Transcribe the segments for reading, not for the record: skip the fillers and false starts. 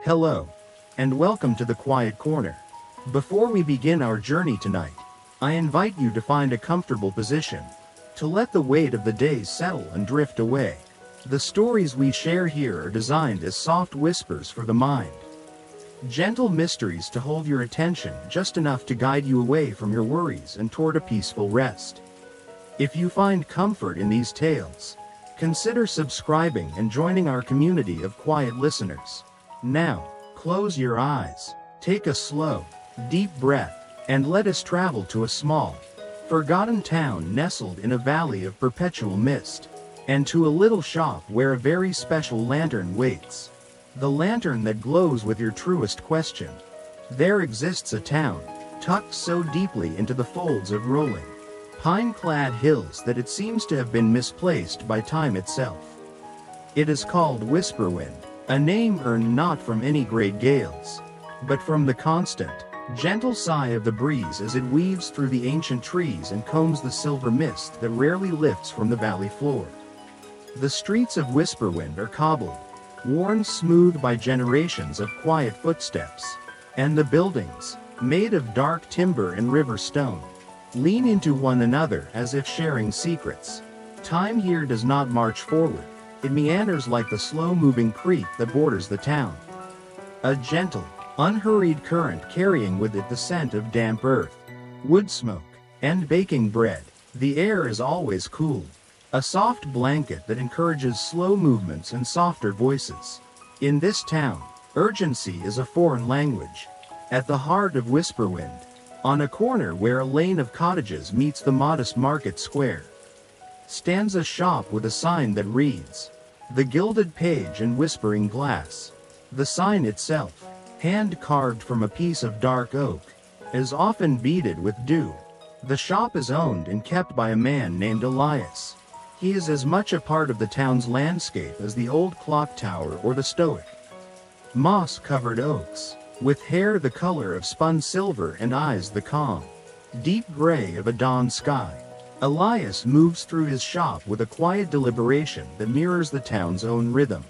Hello, and welcome to the Quiet Corner. Before we begin our journey tonight, I invite you to find a comfortable position, to let the weight of the day settle and drift away. The stories we share here are designed as soft whispers for the mind. Gentle mysteries to hold your attention just enough to guide you away from your worries and toward a peaceful rest. If you find comfort in these tales, consider subscribing and joining our community of quiet listeners. Now, close your eyes, take a slow, deep breath, and let us travel to a small, forgotten town nestled in a valley of perpetual mist, and to a little shop where a very special lantern waits. The lantern that glows with your truest question. There exists a town, tucked so deeply into the folds of rolling, pine-clad hills that it seems to have been misplaced by time itself. It is called Whisperwind, a name earned not from any great gales, but from the constant, gentle sigh of the breeze as it weaves through the ancient trees and combs the silver mist that rarely lifts from the valley floor. The streets of Whisperwind are cobbled, worn smooth by generations of quiet footsteps, and the buildings, made of dark timber and river stone, lean into one another as if sharing secrets. Time here does not march forward, it meanders like the slow-moving creek that borders the town. A gentle, unhurried current carrying with it the scent of damp earth, wood smoke, and baking bread. The air is always cool, a soft blanket that encourages slow movements and softer voices. In this town, urgency is a foreign language. At the heart of Whisperwind, on a corner where a lane of cottages meets the modest market square, stands a shop with a sign that reads, "The Gilded Page and Whispering Glass." The sign itself, hand-carved from a piece of dark oak, is often beaded with dew. The shop is owned and kept by a man named Elias. He is as much a part of the town's landscape as the old clock tower or the stoic, moss-covered oaks, with hair the color of spun silver and eyes the calm, deep gray of a dawn sky. Elias moves through his shop with a quiet deliberation that mirrors the town's own rhythm.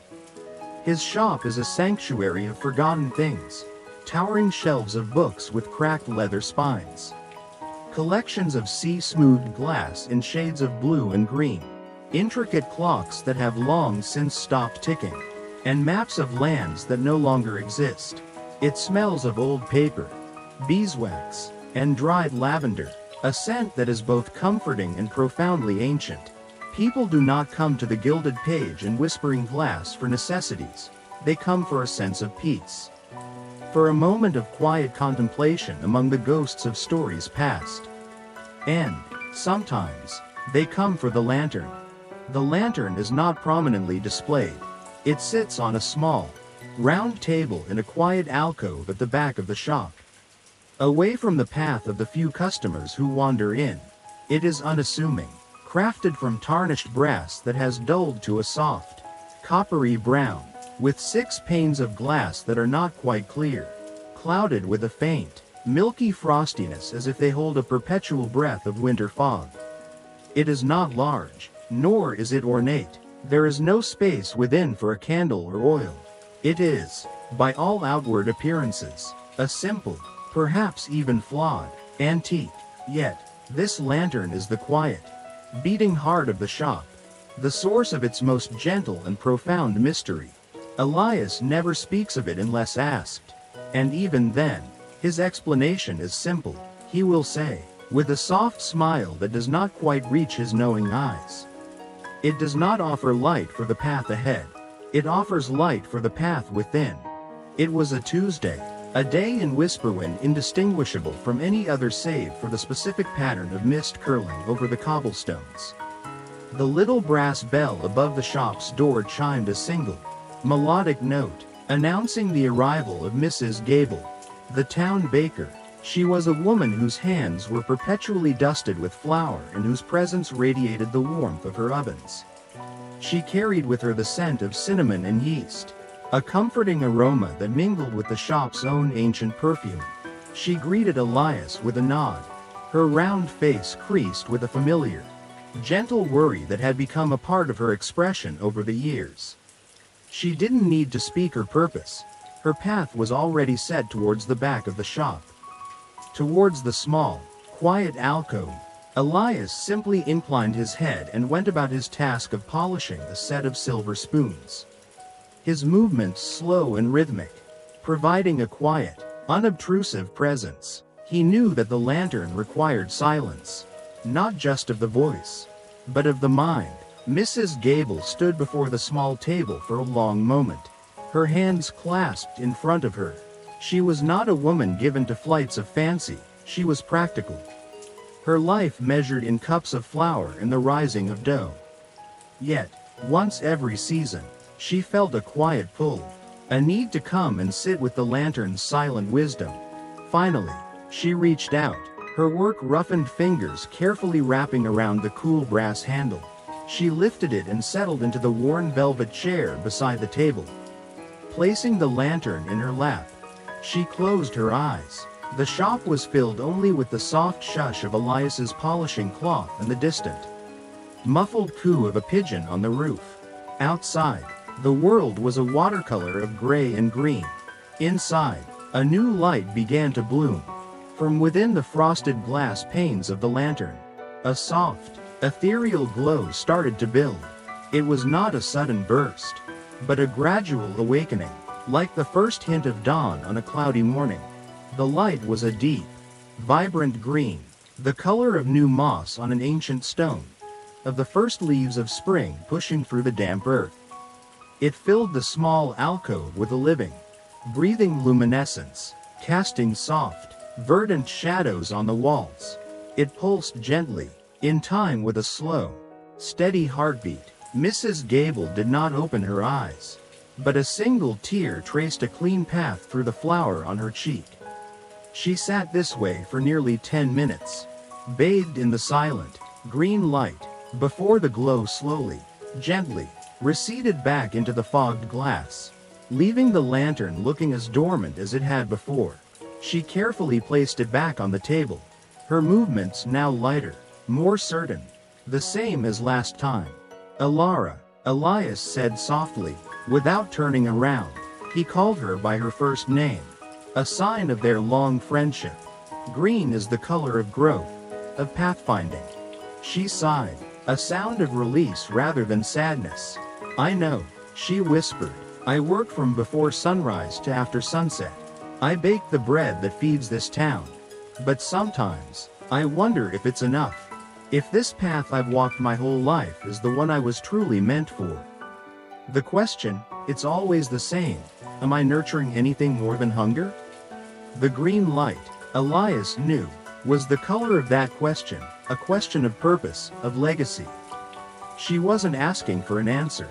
His shop is a sanctuary of forgotten things, towering shelves of books with cracked leather spines, collections of sea-smoothed glass in shades of blue and green, intricate clocks that have long since stopped ticking, and maps of lands that no longer exist. It smells of old paper, beeswax, and dried lavender, a scent that is both comforting and profoundly ancient. People do not come to the Gilded Page and Whispering Glass for necessities, they come for a sense of peace. For a moment of quiet contemplation among the ghosts of stories past. And, sometimes, they come for the lantern. The lantern is not prominently displayed. It sits on a small, round table in a quiet alcove at the back of the shop, away from the path of the few customers who wander in. It is unassuming, crafted from tarnished brass that has dulled to a soft, coppery brown, with 6 panes of glass that are not quite clear, clouded with a faint, milky frostiness as if they hold a perpetual breath of winter fog. It is not large, nor is it ornate. There is no space within for a candle or oil. It is, by all outward appearances, a simple, perhaps even flawed, antique. Yet, this lantern is the quiet, beating heart of the shop, the source of its most gentle and profound mystery. Elias never speaks of it unless asked, and even then, his explanation is simple. He will say, with a soft smile that does not quite reach his knowing eyes, "It does not offer light for the path ahead. It offers light for the path within." It was a Tuesday, a day in Whisperwind indistinguishable from any other save for the specific pattern of mist curling over the cobblestones. The little brass bell above the shop's door chimed a single, melodic note, announcing the arrival of Mrs. Gable, the town baker. She was a woman whose hands were perpetually dusted with flour and whose presence radiated the warmth of her ovens. She carried with her the scent of cinnamon and yeast, a comforting aroma that mingled with the shop's own ancient perfume. She greeted Elias with a nod, her round face creased with a familiar, gentle worry that had become a part of her expression over the years. She didn't need to speak her purpose. Her path was already set towards the back of the shop. Towards the small, quiet alcove, Elias simply inclined his head and went about his task of polishing a set of silver spoons. His movements slow and rhythmic, providing a quiet, unobtrusive presence. He knew that the lantern required silence, not just of the voice, but of the mind. Mrs. Gable stood before the small table for a long moment, her hands clasped in front of her. She was not a woman given to flights of fancy, she was practical. Her life measured in cups of flour and the rising of dough. Yet, once every season, she felt a quiet pull, a need to come and sit with the lantern's silent wisdom. Finally, she reached out, her work-roughened fingers carefully wrapping around the cool brass handle. She lifted it and settled into the worn velvet chair beside the table. Placing the lantern in her lap, she closed her eyes. The shop was filled only with the soft shush of Elias's polishing cloth and the distant, muffled coo of a pigeon on the roof. Outside, the world was a watercolor of gray and green. Inside, a new light began to bloom. From within the frosted glass panes of the lantern, a soft, ethereal glow started to build. It was not a sudden burst, but a gradual awakening, like the first hint of dawn on a cloudy morning. The light was a deep, vibrant green, the color of new moss on an ancient stone, of the first leaves of spring pushing through the damp earth. It filled the small alcove with a living, breathing luminescence, casting soft, verdant shadows on the walls. It pulsed gently, in time with a slow, steady heartbeat. Mrs. Gable did not open her eyes, but a single tear traced a clean path through the flour on her cheek. She sat this way for nearly 10 minutes, bathed in the silent, green light, before the glow slowly, gently, receded back into the fogged glass, leaving the lantern looking as dormant as it had before. She carefully placed it back on the table, her movements now lighter, more certain, the same as last time. "Alara," Elias said softly, without turning around. He called her by her first name, a sign of their long friendship. Green is the color of growth, of pathfinding. She sighed, a sound of release rather than sadness. "I know," she whispered. "I work from before sunrise to after sunset. I bake the bread that feeds this town. But sometimes, I wonder if it's enough. If this path I've walked my whole life is the one I was truly meant for. The question, it's always the same. Am I nurturing anything more than hunger?" The green light, Elias knew, was the color of that question, a question of purpose, of legacy. She wasn't asking for an answer.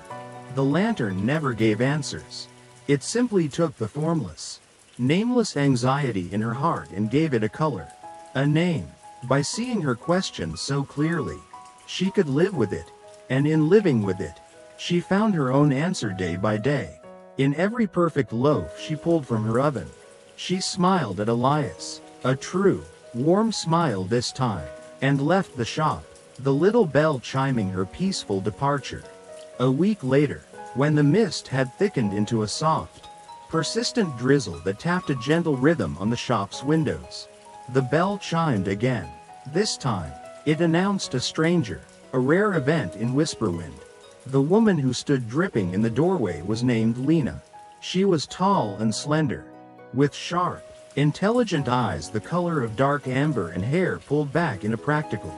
The lantern never gave answers. It simply took the formless, nameless anxiety in her heart and gave it a color, a name. By seeing her question so clearly, she could live with it, and in living with it, she found her own answer day by day. In every perfect loaf she pulled from her oven, she smiled at Elias, a true, warm smile this time, and left the shop, the little bell chiming her peaceful departure. A week later, when the mist had thickened into a soft, persistent drizzle that tapped a gentle rhythm on the shop's windows, the bell chimed again. This time, it announced a stranger, a rare event in Whisperwind. The woman who stood dripping in the doorway was named Lena. She was tall and slender, with sharp, intelligent eyes the color of dark amber and hair pulled back in a practical,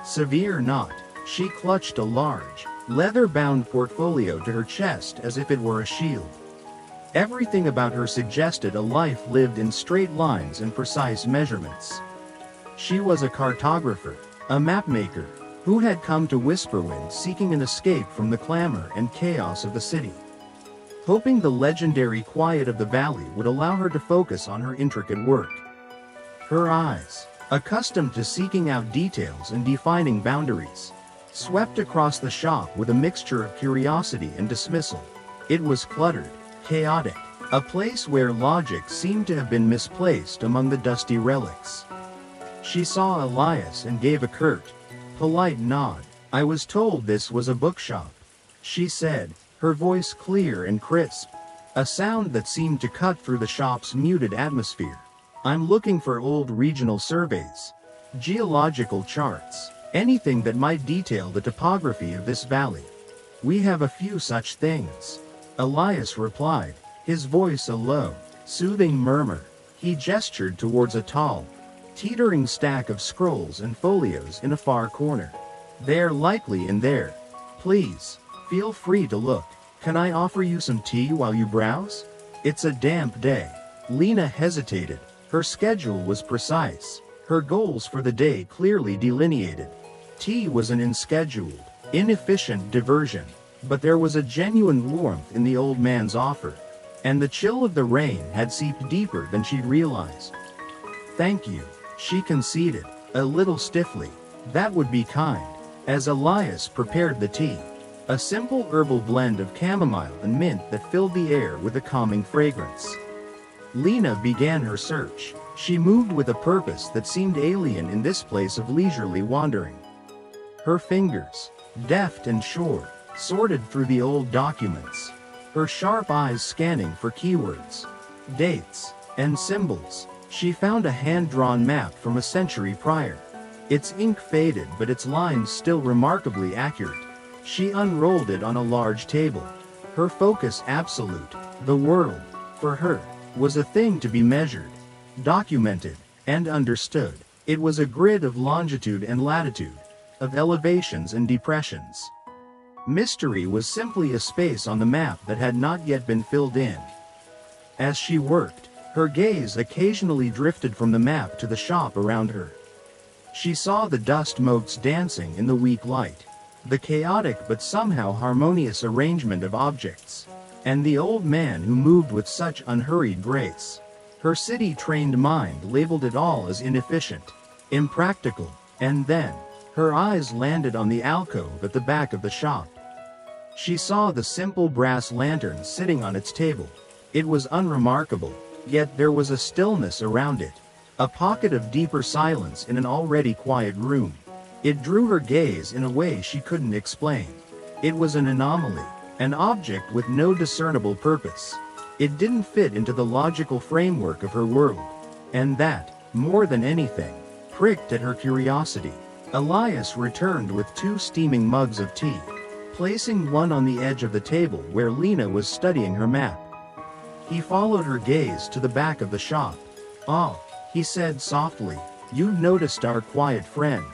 severe knot. She clutched a large, leather-bound portfolio to her chest as if it were a shield. Everything about her suggested a life lived in straight lines and precise measurements. She was a cartographer, a mapmaker, who had come to Whisperwind seeking an escape from the clamor and chaos of the city, hoping the legendary quiet of the valley would allow her to focus on her intricate work. Her eyes, accustomed to seeking out details and defining boundaries, swept across the shop with a mixture of curiosity and dismissal. It was cluttered, chaotic, a place where logic seemed to have been misplaced among the dusty relics. She saw Elias and gave a curt, polite nod. "I was told this was a bookshop," she said, her voice clear and crisp. a sound that seemed to cut through the shop's muted atmosphere. I'm looking for old regional surveys, geological charts, anything that might detail the topography of this valley. We have a few such things, Elias replied, his voice a low, soothing murmur. He gestured towards a tall, teetering stack of scrolls and folios in a far corner. They're likely in there. Please, feel free to look. Can I offer you some tea while you browse? It's a damp day. Lena hesitated. Her schedule was precise, her goals for the day clearly delineated. Tea was an unscheduled, inefficient diversion, but there was a genuine warmth in the old man's offer, and the chill of the rain had seeped deeper than she'd realized. Thank you, she conceded, a little stiffly. That would be kind. As Elias prepared the tea, a simple herbal blend of chamomile and mint that filled the air with a calming fragrance. Lena began her search. She moved with a purpose that seemed alien in this place of leisurely wandering. Her fingers, deft and sure, sorted through the old documents, her sharp eyes scanning for keywords, dates, and symbols. She found a hand-drawn map from a century prior. Its ink faded, but its lines still remarkably accurate. She unrolled it on a large table. Her focus absolute. The world, for her, was a thing to be measured, documented, and understood. It was a grid of longitude and latitude, of elevations and depressions. Mystery was simply a space on the map that had not yet been filled in. As she worked, her gaze occasionally drifted from the map to the shop around her. She saw the dust motes dancing in the weak light, the chaotic but somehow harmonious arrangement of objects, and the old man who moved with such unhurried grace. Her city-trained mind labeled it all as inefficient, impractical, and then, her eyes landed on the alcove at the back of the shop. She saw the simple brass lantern sitting on its table. It was unremarkable, yet there was a stillness around it, a pocket of deeper silence in an already quiet room. It drew her gaze in a way she couldn't explain. It was an anomaly, an object with no discernible purpose. It didn't fit into the logical framework of her world, and that, more than anything, pricked at her curiosity. Elias returned with 2 steaming mugs of tea, placing one on the edge of the table where Lena was studying her map. He followed her gaze to the back of the shop. "Oh," he said softly, "you've noticed our quiet friend."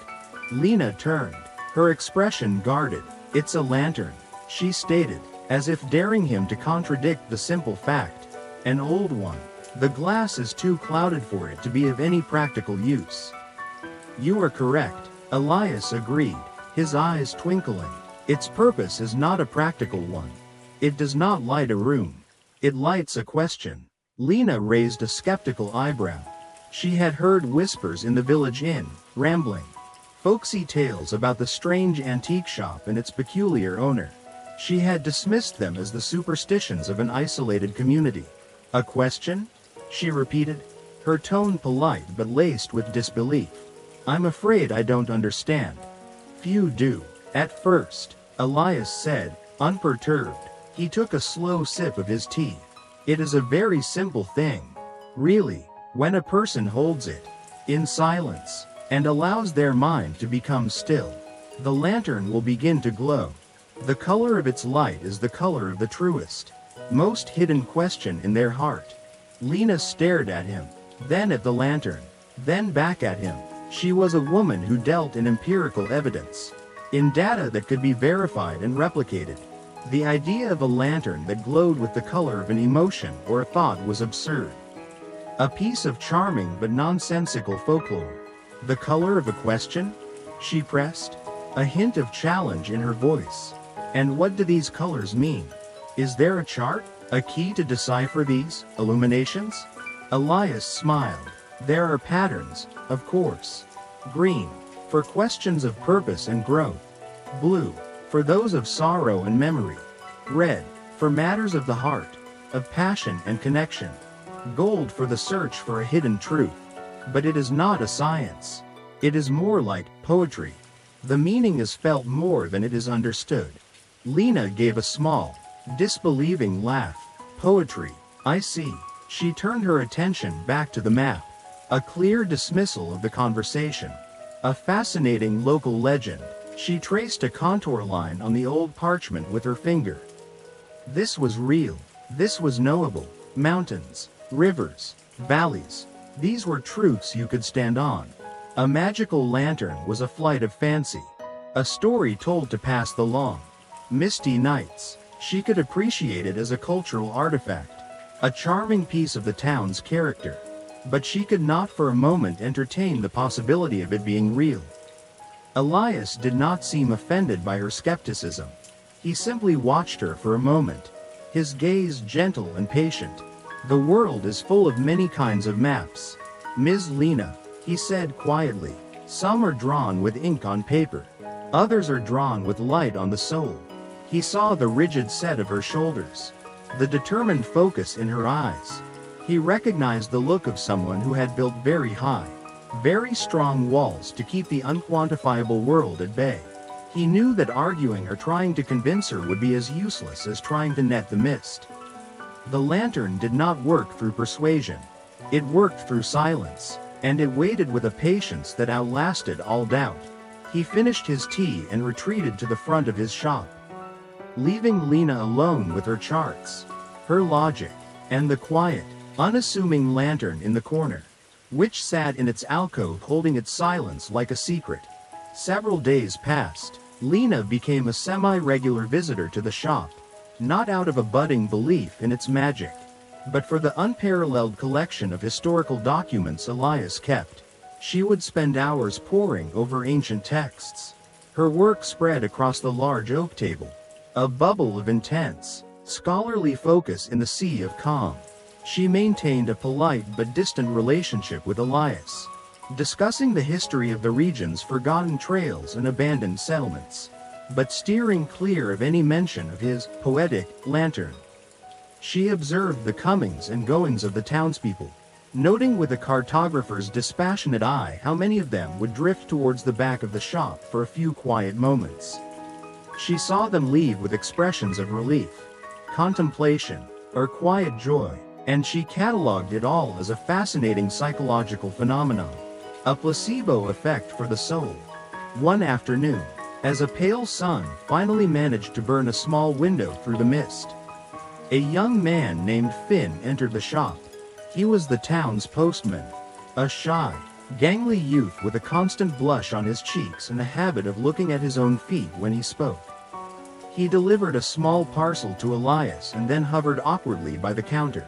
Lena turned, her expression guarded. "It's a lantern," she stated, as if daring him to contradict the simple fact. "An old one. The glass is too clouded for it to be of any practical use." "You are correct," Elias agreed, his eyes twinkling. "Its purpose is not a practical one. It does not light a room. It lights a question." Lena raised a skeptical eyebrow. She had heard whispers in the village inn, rambling, folksy tales about the strange antique shop and its peculiar owner. She had dismissed them as the superstitions of an isolated community. "A question?" she repeated, her tone polite but laced with disbelief. "I'm afraid I don't understand." "Few do, at first," Elias said, unperturbed. He took a slow sip of his tea. "It is a very simple thing, really, when a person holds it, in silence, and allows their mind to become still. The lantern will begin to glow. The color of its light is the color of the truest, most hidden question in their heart." Lena stared at him, then at the lantern, then back at him. She was a woman who dealt in empirical evidence, in data that could be verified and replicated. The idea of a lantern that glowed with the color of an emotion or a thought was absurd. A piece of charming but nonsensical folklore. "The color of a question?" she pressed, a hint of challenge in her voice. "And what do these colors mean? Is there a chart, a key to decipher these illuminations?" Elias smiled. "There are patterns, of course. Green, for questions of purpose and growth. Blue, for those of sorrow and memory. Red, for matters of the heart, of passion and connection. Gold for the search for a hidden truth. But it is not a science. It is more like poetry. The meaning is felt more than it is understood." Lena gave a small, disbelieving laugh. Poetry, I see. She turned her attention back to the map. A clear dismissal of the conversation. A fascinating local legend. She traced a contour line on the old parchment with her finger. This was real. This was knowable. Mountains, rivers, valleys. These were truths you could stand on. A magical lantern was a flight of fancy. A story told to pass the long, misty nights. She could appreciate it as a cultural artifact. A charming piece of the town's character. But she could not for a moment entertain the possibility of it being real. Elias did not seem offended by her skepticism. He simply watched her for a moment. His gaze gentle and patient. The world is full of many kinds of maps. Ms. Lena, he said quietly. Some are drawn with ink on paper. Others are drawn with light on the soul. He saw the rigid set of her shoulders. The determined focus in her eyes. He recognized the look of someone who had built very high, very strong walls to keep the unquantifiable world at bay. He knew that arguing or trying to convince her would be as useless as trying to net the mist. The lantern did not work through persuasion. It worked through silence, and it waited with a patience that outlasted all doubt. He finished his tea and retreated to the front of his shop, leaving Lena alone with her charts, her logic, and the quiet, unassuming lantern in the corner, which sat in its alcove holding its silence like a secret. Several days passed. Lena became a semi-regular visitor to the shop, not out of a budding belief in its magic, but for the unparalleled collection of historical documents Elias kept. She would spend hours poring over ancient texts. Her work spread across the large oak table, a bubble of intense, scholarly focus in the sea of calm. She maintained a polite but distant relationship with Elias, discussing the history of the region's forgotten trails and abandoned settlements, but steering clear of any mention of his poetic lantern. She observed the comings and goings of the townspeople, noting with a cartographer's dispassionate eye how many of them would drift towards the back of the shop for a few quiet moments. She saw them leave with expressions of relief, contemplation, or quiet joy, and she catalogued it all as a fascinating psychological phenomenon, a placebo effect for the soul. One afternoon, as a pale sun finally managed to burn a small window through the mist, a young man named Finn entered the shop. He was the town's postman, a shy, gangly youth with a constant blush on his cheeks and a habit of looking at his own feet when he spoke. He delivered a small parcel to Elias and then hovered awkwardly by the counter,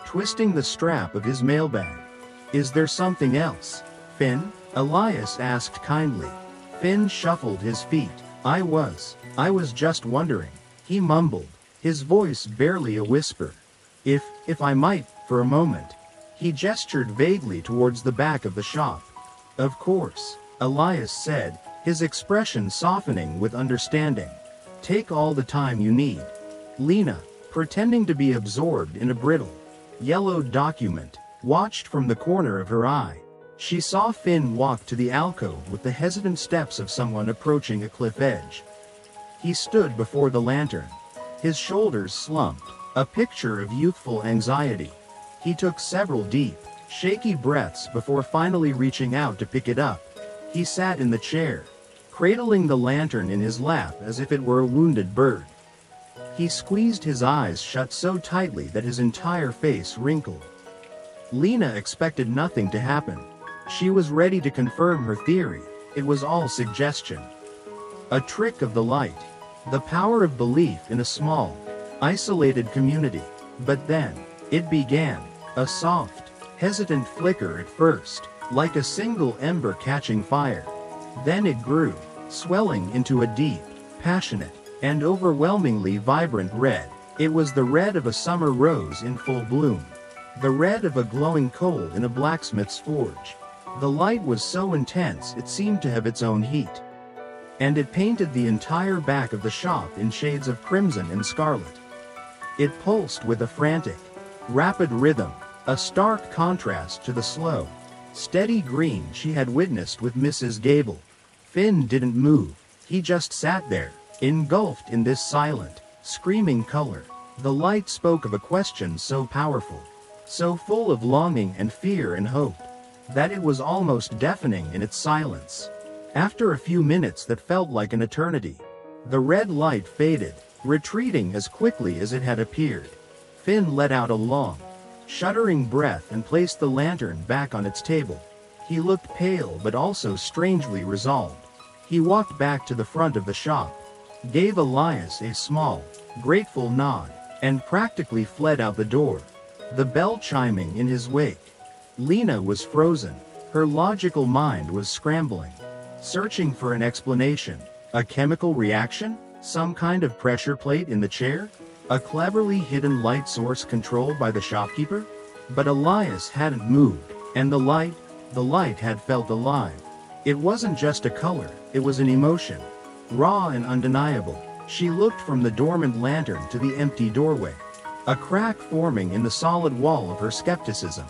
twisting the strap of his mailbag. "Is there something else, Finn?" Elias asked kindly. Finn shuffled his feet. I was just wondering," he mumbled, his voice barely a whisper. If I might, for a moment." He gestured vaguely towards the back of the shop. "Of course," Elias said, his expression softening with understanding. "Take all the time you need." Lena, pretending to be absorbed in a brittle, yellowed document, watched from the corner of her eye. She saw Finn walk to the alcove with the hesitant steps of someone approaching a cliff edge. He stood before the lantern, his shoulders slumped, a picture of youthful anxiety. He took several deep, shaky breaths before finally reaching out to pick it up. He sat in the chair, cradling the lantern in his lap as if it were a wounded bird. He squeezed his eyes shut so tightly that his entire face wrinkled. Lena expected nothing to happen. She was ready to confirm her theory. It was all suggestion. A trick of the light. The power of belief in a small, isolated community. But then, it began. A soft, hesitant flicker at first, like a single ember catching fire. Then it grew, swelling into a deep, passionate, and overwhelmingly vibrant red. It was the red of a summer rose in full bloom. The red of a glowing coal in a blacksmith's forge. The light was so intense it seemed to have its own heat. And it painted the entire back of the shop in shades of crimson and scarlet. It pulsed with a frantic, rapid rhythm, a stark contrast to the slow, steady green she had witnessed with Mrs. Gable. Finn didn't move. He just sat there, engulfed in this silent, screaming color. The light spoke of a question so powerful, so full of longing and fear and hope, that it was almost deafening in its silence. After a few minutes that felt like an eternity, the red light faded, retreating as quickly as it had appeared. Finn let out a long, shuddering breath and placed the lantern back on its table. He looked pale but also strangely resolved. He walked back to the front of the shop, gave Elias a small, grateful nod, and practically fled out the door, the bell chiming in his wake. Lena was frozen. Her logical mind was scrambling, searching for an explanation. A chemical reaction? Some kind of pressure plate in the chair? A cleverly hidden light source controlled by the shopkeeper? But Elias hadn't moved, and the light had felt alive. It wasn't just a color, it was an emotion, raw and undeniable. She looked from the dormant lantern to the empty doorway, a crack forming in the solid wall of her skepticism.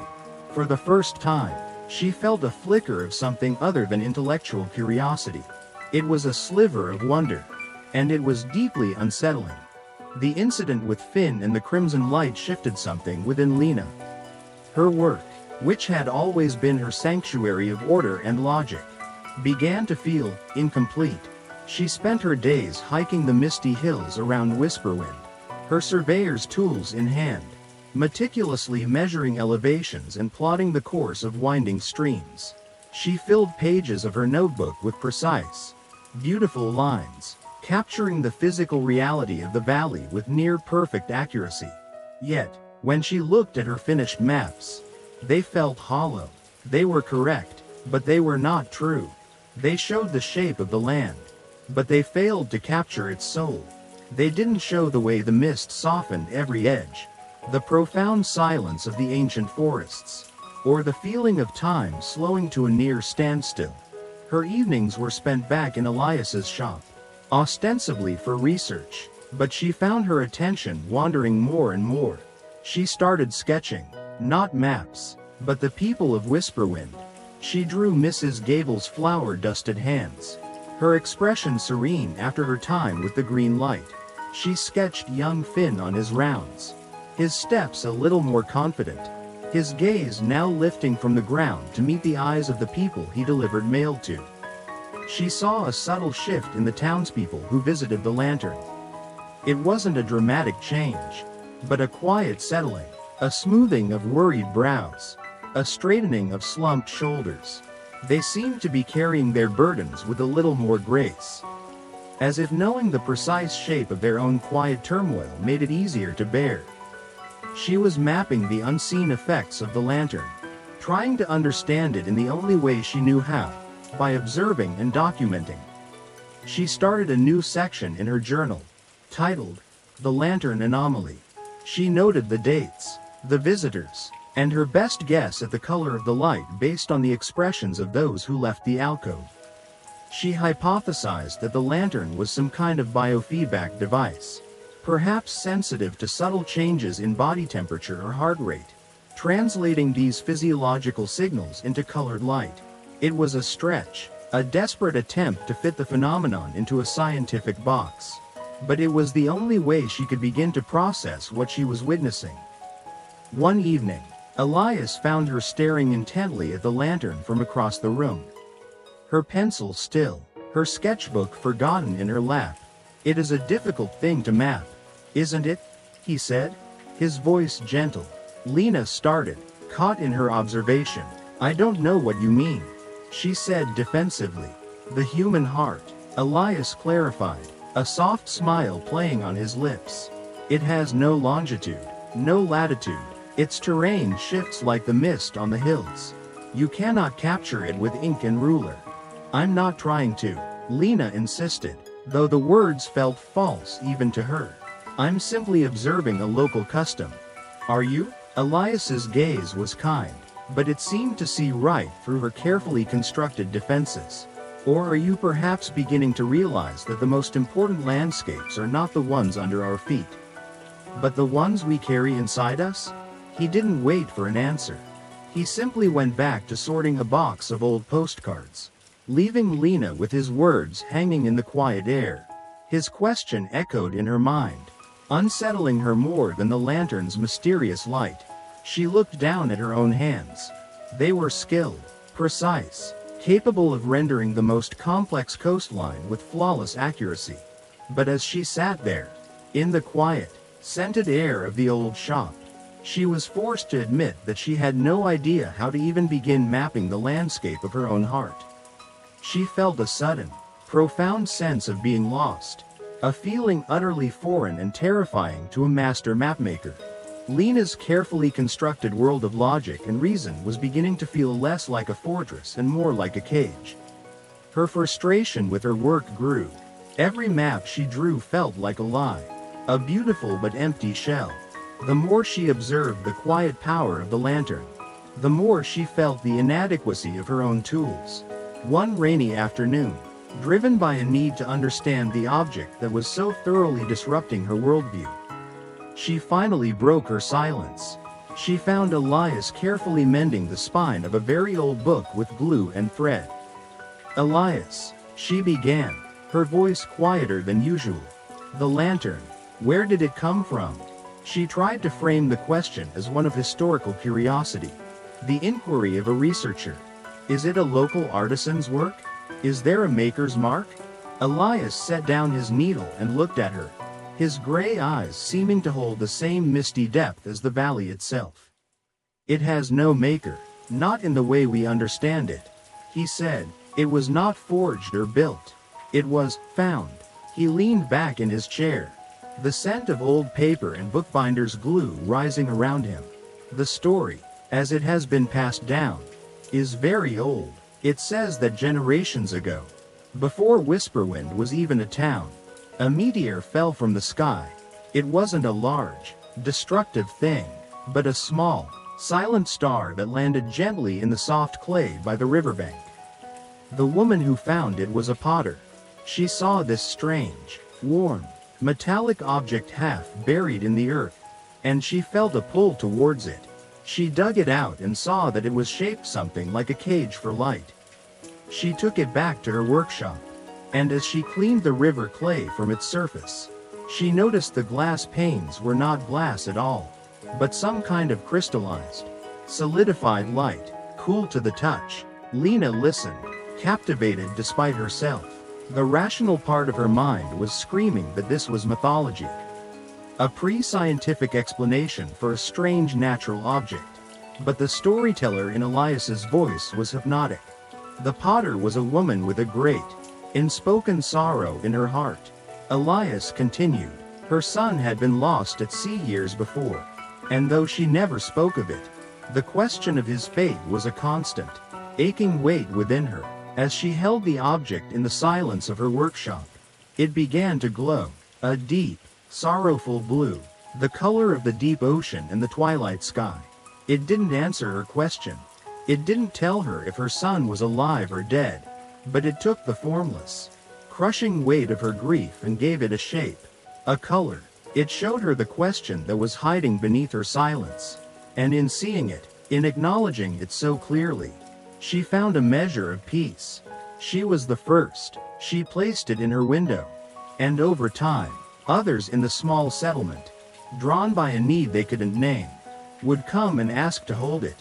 For the first time, she felt a flicker of something other than intellectual curiosity. It was a sliver of wonder, and it was deeply unsettling. The incident with Finn and the crimson light shifted something within Lena. Her work, which had always been her sanctuary of order and logic, began to feel incomplete. She spent her days hiking the misty hills around Whisperwind, her surveyor's tools in hand, meticulously measuring elevations and plotting the course of winding streams. She filled pages of her notebook with precise, beautiful lines, capturing the physical reality of the valley with near-perfect accuracy. Yet, when she looked at her finished maps, they felt hollow. They were correct, but they were not true. They showed the shape of the land, but they failed to capture its soul. They didn't show the way the mist softened every edge, the profound silence of the ancient forests, or the feeling of time slowing to a near standstill. Her evenings were spent back in Elias's shop, ostensibly for research, but she found her attention wandering more and more. She started sketching, not maps, but the people of Whisperwind. She drew Mrs. Gable's flour-dusted hands, her expression serene after her time with the green light. She sketched young Finn on his rounds, his steps a little more confident, his gaze now lifting from the ground to meet the eyes of the people he delivered mail to. She saw a subtle shift in the townspeople who visited the lantern. It wasn't a dramatic change, but a quiet settling, a smoothing of worried brows, a straightening of slumped shoulders. They seemed to be carrying their burdens with a little more grace, as if knowing the precise shape of their own quiet turmoil made it easier to bear. She was mapping the unseen effects of the lantern, trying to understand it in the only way she knew how, by observing and documenting. She started a new section in her journal, titled, "The Lantern Anomaly." She noted the dates, the visitors, and her best guess at the color of the light based on the expressions of those who left the alcove. She hypothesized that the lantern was some kind of biofeedback device, perhaps sensitive to subtle changes in body temperature or heart rate, translating these physiological signals into colored light. It was a stretch, a desperate attempt to fit the phenomenon into a scientific box, but it was the only way she could begin to process what she was witnessing. One evening, Elias found her staring intently at the lantern from across the room, her pencil still, her sketchbook forgotten in her lap. "It is a difficult thing to map, isn't it?" he said, his voice gentle. Lena started, caught in her observation. "I don't know what you mean," she said defensively. "The human heart," Elias clarified, a soft smile playing on his lips. "It has no longitude, no latitude. Its terrain shifts like the mist on the hills. You cannot capture it with ink and ruler." "I'm not trying to," Lena insisted, though the words felt false even to her. "I'm simply observing a local custom." "Are you?" Elias's gaze was kind, but it seemed to see right through her carefully constructed defenses. "Or are you perhaps beginning to realize that the most important landscapes are not the ones under our feet, but the ones we carry inside us?" He didn't wait for an answer. He simply went back to sorting a box of old postcards, leaving Lena with his words hanging in the quiet air. His question echoed in her mind. unsettling her more than the lantern's mysterious light. She looked down at her own hands. They were skilled, precise, capable of rendering the most complex coastline with flawless accuracy. But as she sat there, in the quiet, scented air of the old shop, she was forced to admit that she had no idea how to even begin mapping the landscape of her own heart. She felt a sudden, profound sense of being lost, a feeling utterly foreign and terrifying to a master mapmaker. Lena's carefully constructed world of logic and reason was beginning to feel less like a fortress and more like a cage. Her frustration with her work grew. Every map she drew felt like a lie, a beautiful but empty shell. The more she observed the quiet power of the lantern, the more she felt the inadequacy of her own tools. One rainy afternoon, driven by a need to understand the object that was so thoroughly disrupting her worldview, she finally broke her silence. She found Elias carefully mending the spine of a very old book with glue and thread. "Elias," she began, her voice quieter than usual. "The lantern, where did it come from?" She tried to frame the question as one of historical curiosity, the inquiry of a researcher. Is it a local artisan's work? Is there a maker's mark? Elias set down his needle and looked at her, his gray eyes seeming to hold the same misty depth as the valley itself. "It has no maker, not in the way we understand it," he said. "It was not forged or built. It was found." He leaned back in his chair, the scent of old paper and bookbinder's glue rising around him. "The story, as it has been passed down, is very old. It says that generations ago, before Whisperwind was even a town, a meteor fell from the sky. It wasn't a large, destructive thing, but a small, silent star that landed gently in the soft clay by the riverbank. The woman who found it was a potter. She saw this strange, warm, metallic object half buried in the earth, and she felt a pull towards it. She dug it out and saw that it was shaped something like a cage for light. She took it back to her workshop, and as she cleaned the river clay from its surface, she noticed the glass panes were not glass at all, but some kind of crystallized, solidified light, cool to the touch. Lena listened, captivated despite herself. The rational part of her mind was screaming that this was mythology, a pre-scientific explanation for a strange natural object. But the storyteller in Elias's voice was hypnotic. The potter was a woman with a great, unspoken sorrow in her heart. Elias continued. Her son had been lost at sea years before, and though she never spoke of it, the question of his fate was a constant, aching weight within her. As she held the object in the silence of her workshop, it began to glow, a deep, sorrowful blue, the color of the deep ocean and the twilight sky. It didn't answer her question. It didn't tell her if her son was alive or dead, but it took the formless, crushing weight of her grief and gave it a shape, a color. It showed her the question that was hiding beneath her silence, and in seeing it, in acknowledging it so clearly, she found a measure of peace. She was the first. She placed it in her window, and over time, others in the small settlement, drawn by a need they couldn't name, would come and ask to hold it.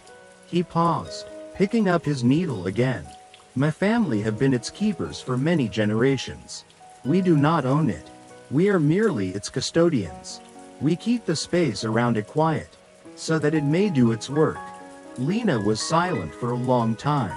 He paused, picking up his needle again. "My family have been its keepers for many generations. We do not own it. We are merely its custodians. We keep the space around it quiet, so that it may do its work." Lena was silent for a long time,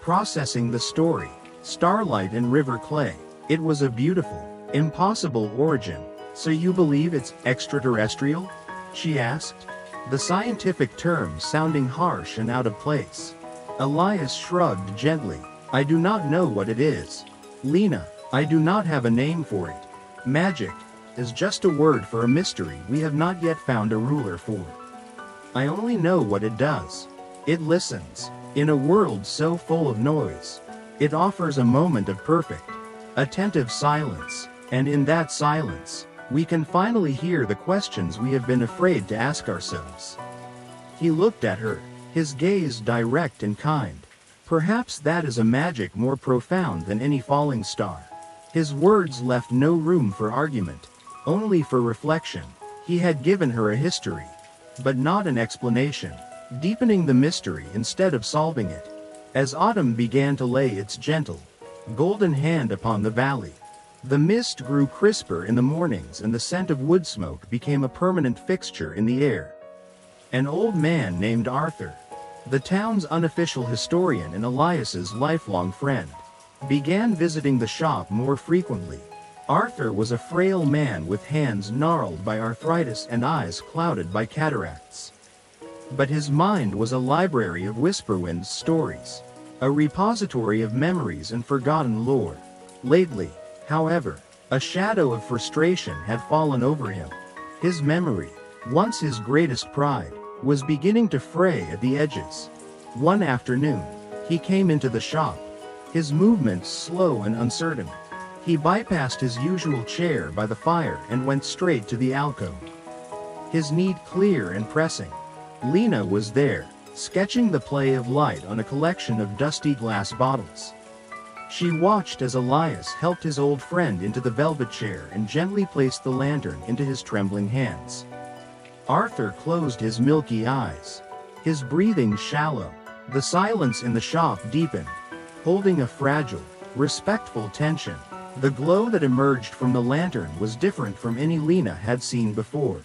processing the story. Starlight and river clay. It was a beautiful, impossible origin. "So you believe it's extraterrestrial?" she asked, the scientific term sounding harsh and out of place. Elias shrugged gently. "I do not know what it is, Lena. I do not have a name for it. Magic is just a word for a mystery we have not yet found a ruler for. I only know what it does. It listens. In a world so full of noise, it offers a moment of perfect, attentive silence, and in that silence, we can finally hear the questions we have been afraid to ask ourselves." He looked at her, his gaze direct and kind. "Perhaps that is a magic more profound than any falling star." His words left no room for argument. only for reflection. He had given her a history, but not an explanation, deepening the mystery instead of solving it. As autumn began to lay its gentle, golden hand upon the valley, the mist grew crisper in the mornings and the scent of wood smoke became a permanent fixture in the air. An old man named Arthur, the town's unofficial historian and Elias's lifelong friend, began visiting the shop more frequently. Arthur was a frail man with hands gnarled by arthritis and eyes clouded by cataracts. But his mind was a library of Whisperwind's stories, a repository of memories and forgotten lore. Lately, however, a shadow of frustration had fallen over him. His memory, once his greatest pride, was beginning to fray at the edges. One afternoon, he came into the shop, his movements slow and uncertain. He bypassed his usual chair by the fire and went straight to the alcove. His need clear and pressing. Lena was there, sketching the play of light on a collection of dusty glass bottles. She watched as Elias helped his old friend into the velvet chair and gently placed the lantern into his trembling hands. Arthur closed his milky eyes, his breathing shallow. The silence in the shop deepened, holding a fragile, respectful tension. The glow that emerged from the lantern was different from any Lena had seen before.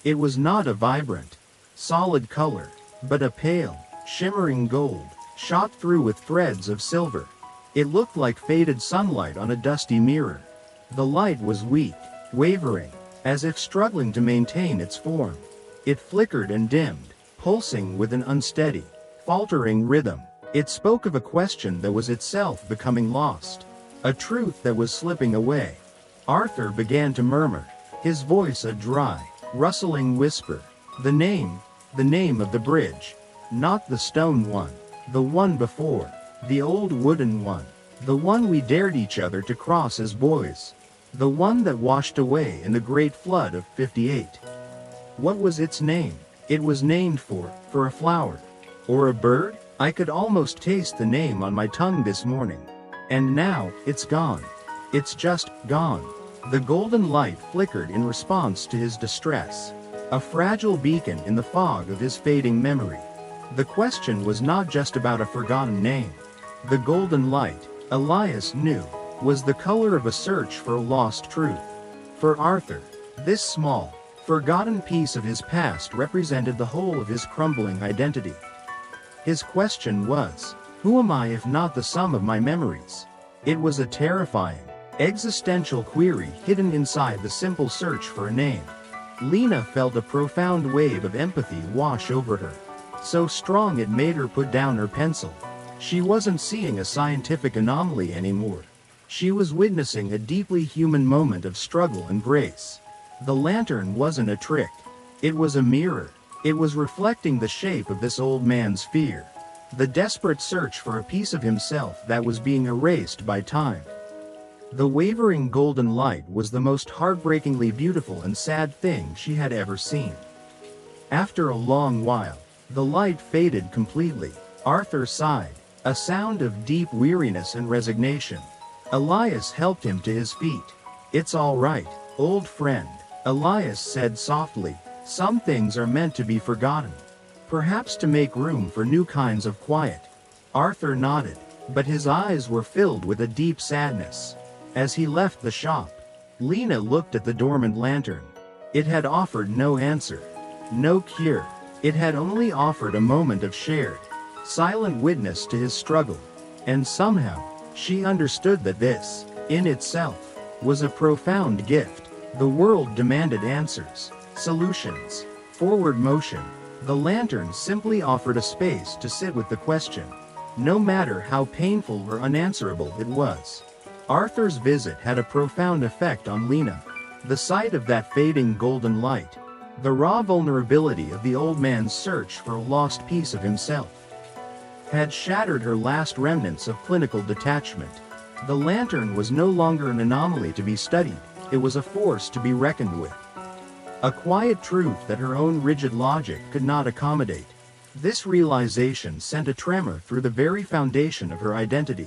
It was not a vibrant, solid color, but a pale, shimmering gold, shot through with threads of silver. It looked like faded sunlight on a dusty mirror. The light was weak, wavering, as if struggling to maintain its form. It flickered and dimmed, pulsing with an unsteady, faltering rhythm. It spoke of a question that was itself becoming lost, a truth that was slipping away. Arthur began to murmur, his voice a dry, rustling whisper. The name of the bridge. Not the stone one, the one before, the old wooden one, the one we dared each other to cross as boys, the one that washed away in the great flood of '58. What was its name? It was named for a flower, or a bird? I could almost taste the name on my tongue this morning. And now, it's gone. It's just gone. The golden light flickered in response to his distress, a fragile beacon in the fog of his fading memory. The question was not just about a forgotten name. The golden light, Elias knew, was the color of a search for a lost truth. For Arthur, this small, forgotten piece of his past represented the whole of his crumbling identity. His question was, who am I if not the sum of my memories? It was a terrifying, existential query hidden inside the simple search for a name. Lena felt a profound wave of empathy wash over her, so strong it made her put down her pencil. She wasn't seeing a scientific anomaly anymore. She was witnessing a deeply human moment of struggle and grace. The lantern wasn't a trick. It was a mirror. It was reflecting the shape of this old man's fear, the desperate search for a piece of himself that was being erased by time. The wavering golden light was the most heartbreakingly beautiful and sad thing she had ever seen. After a long while, the light faded completely. Arthur sighed, a sound of deep weariness and resignation. Elias helped him to his feet. It's all right, old friend, Elias said softly. Some things are meant to be forgotten, perhaps to make room for new kinds of quiet. Arthur nodded, but his eyes were filled with a deep sadness. As he left the shop, Lena looked at the dormant lantern. It had offered no answer, no cure. It had only offered a moment of shared, silent witness to his struggle. And somehow, she understood that this, in itself, was a profound gift. The world demanded answers, solutions, forward motion. The lantern simply offered a space to sit with the question, no matter how painful or unanswerable it was. Arthur's visit had a profound effect on Lena. The sight of that fading golden light, the raw vulnerability of the old man's search for a lost piece of himself, had shattered her last remnants of clinical detachment. The lantern was no longer an anomaly to be studied, it was a force to be reckoned with. A quiet truth that her own rigid logic could not accommodate. This realization sent a tremor through the very foundation of her identity.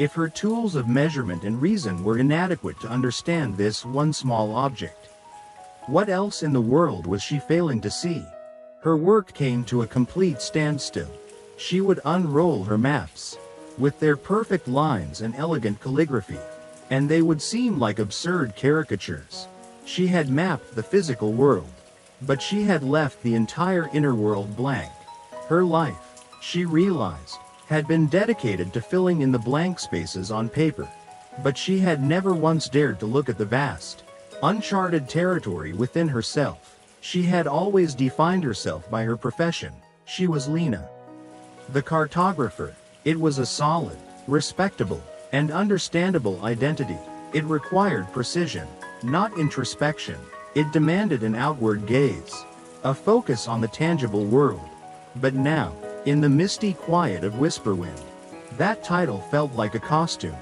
if her tools of measurement and reason were inadequate to understand this one small object. What else in the world was she failing to see? Her work came to a complete standstill. She would unroll her maps, with their perfect lines and elegant calligraphy, and they would seem like absurd caricatures. She had mapped the physical world, but she had left the entire inner world blank. Her life, she realized, had been dedicated to filling in the blank spaces on paper, but she had never once dared to look at the vast, uncharted territory within herself. She had always defined herself by her profession. She was Lena, the cartographer. It was a solid, respectable, and understandable identity. It required precision, not introspection. It demanded an outward gaze, a focus on the tangible world. But now, in the misty quiet of Whisperwind, that title felt like a costume,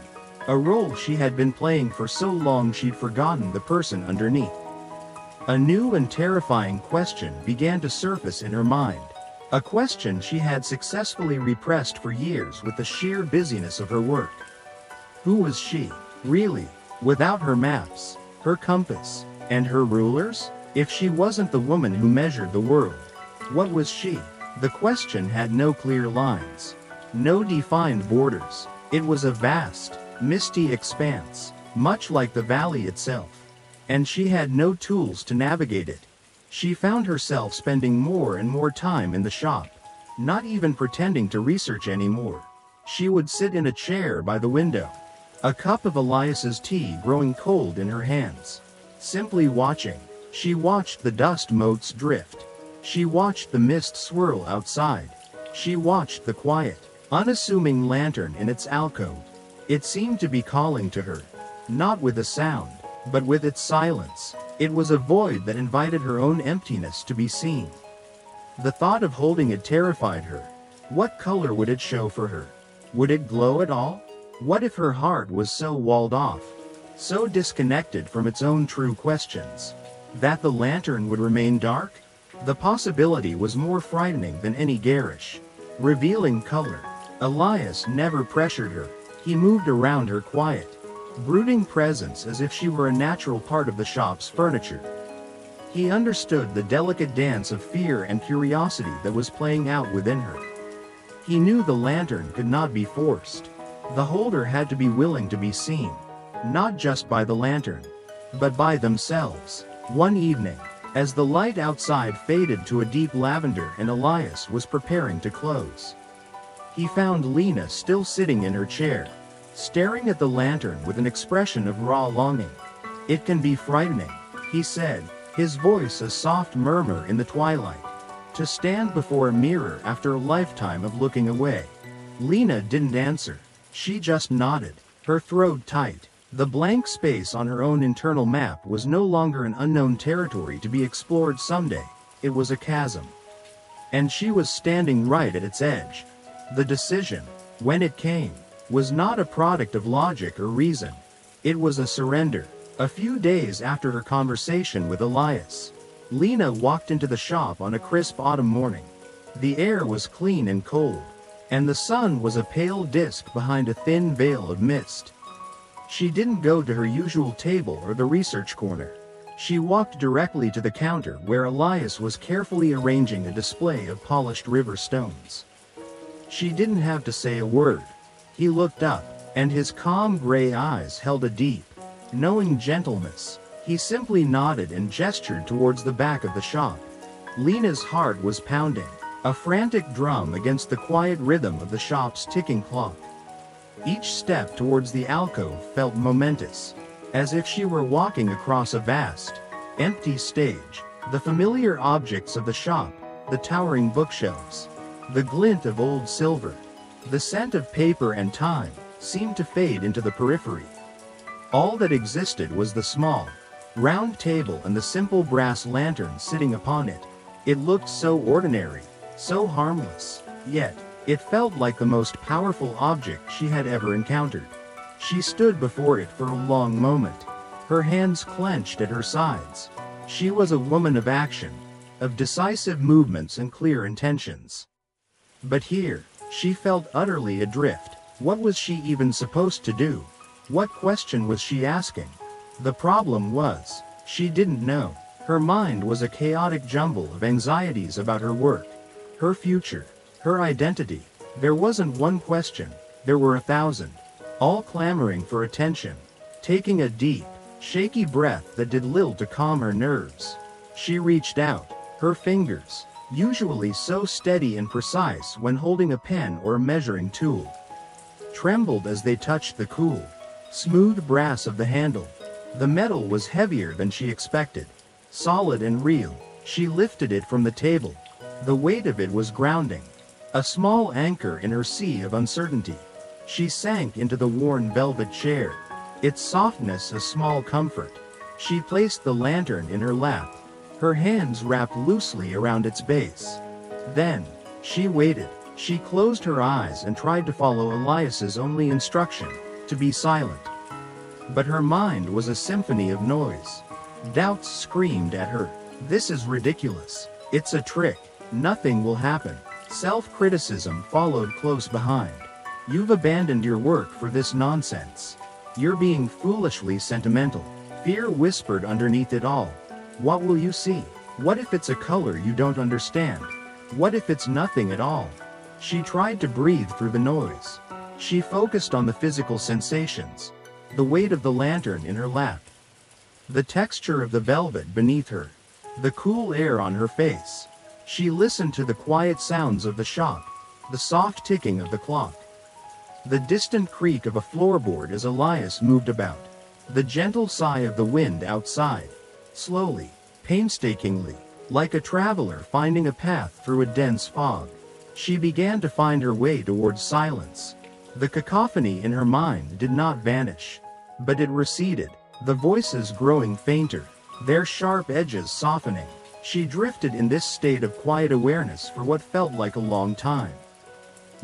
a role she had been playing for so long she'd forgotten the person underneath. A new and terrifying question began to surface in her mind, a question she had successfully repressed for years with the sheer busyness of her work. Who was she, really, without her maps, her compass, and her rulers? If she wasn't the woman who measured the world, what was she? The question had no clear lines, no defined borders. It was a vast, misty expanse, much like the valley itself, and she had no tools to navigate it. She found herself spending more and more time in the shop, not even pretending to research anymore. She would sit in a chair by the window, a cup of Elias's tea growing cold in her hands, simply watching. She watched the dust motes drift. She watched the mist swirl outside. She watched the quiet, unassuming lantern in its alcove. It seemed to be calling to her, not with a sound, but with its silence. It was a void that invited her own emptiness to be seen. The thought of holding it terrified her. What color would it show for her? Would it glow at all? What if her heart was so walled off, so disconnected from its own true questions, that the lantern would remain dark? The possibility was more frightening than any garish, revealing color. Elias never pressured her. He moved around her quiet, brooding presence as if she were a natural part of the shop's furniture. He understood the delicate dance of fear and curiosity that was playing out within her. He knew the lantern could not be forced. The holder had to be willing to be seen, not just by the lantern, but by themselves. One evening, as the light outside faded to a deep lavender and Elias was preparing to close, he found Lena still sitting in her chair, staring at the lantern with an expression of raw longing. "It can be frightening," he said, his voice a soft murmur in the twilight, "to stand before a mirror after a lifetime of looking away." Lena didn't answer. She just nodded, her throat tight. The blank space on her own internal map was no longer an unknown territory to be explored someday. It was a chasm, and she was standing right at its edge. The decision, when it came, was not a product of logic or reason. It was a surrender. A few days after her conversation with Elias, Lena walked into the shop on a crisp autumn morning. The air was clean and cold, and the sun was a pale disk behind a thin veil of mist. She didn't go to her usual table or the research corner. She walked directly to the counter where Elias was carefully arranging a display of polished river stones. She didn't have to say a word. He looked up, and his calm gray eyes held a deep, knowing gentleness. He simply nodded and gestured towards the back of the shop. Lena's heart was pounding, a frantic drum against the quiet rhythm of the shop's ticking clock. Each step towards the alcove felt momentous, as if she were walking across a vast, empty stage. The familiar objects of the shop, the towering bookshelves, the glint of old silver, the scent of paper and time, seemed to fade into the periphery. All that existed was the small, round table and the simple brass lantern sitting upon it. It looked so ordinary, so harmless, yet it felt like the most powerful object she had ever encountered. She stood before it for a long moment, her hands clenched at her sides. She was a woman of action, of decisive movements and clear intentions. But here, she felt utterly adrift. What was she even supposed to do? What question was she asking? The problem was, she didn't know. Her mind was a chaotic jumble of anxieties about her work, her future, her identity. There wasn't one question, there were 1,000, all clamoring for attention. Taking a deep, shaky breath that did little to calm her nerves, she reached out. Her fingers, usually so steady and precise when holding a pen or a measuring tool, trembled as they touched the cool, smooth brass of the handle. The metal was heavier than she expected. Solid and real. She lifted it from the table. The weight of it was grounding, a small anchor in her sea of uncertainty. She sank into the worn velvet chair, its softness a small comfort. She placed the lantern in her lap, her hands wrapped loosely around its base. Then, she waited. She closed her eyes and tried to follow Elias's only instruction, to be silent. But her mind was a symphony of noise. Doubts screamed at her. This is ridiculous. It's a trick. Nothing will happen. Self-criticism followed close behind. You've abandoned your work for this nonsense. You're being foolishly sentimental. Fear whispered underneath it all. What will you see? What if it's a color you don't understand? What if it's nothing at all? She tried to breathe through the noise. She focused on the physical sensations. The weight of the lantern in her lap, the texture of the velvet beneath her, the cool air on her face. She listened to the quiet sounds of the shop, the soft ticking of the clock, the distant creak of a floorboard as Elias moved about, the gentle sigh of the wind outside. Slowly, painstakingly, like a traveler finding a path through a dense fog, she began to find her way towards silence. The cacophony in her mind did not vanish, but it receded, the voices growing fainter, their sharp edges softening. She drifted in this state of quiet awareness for what felt like a long time.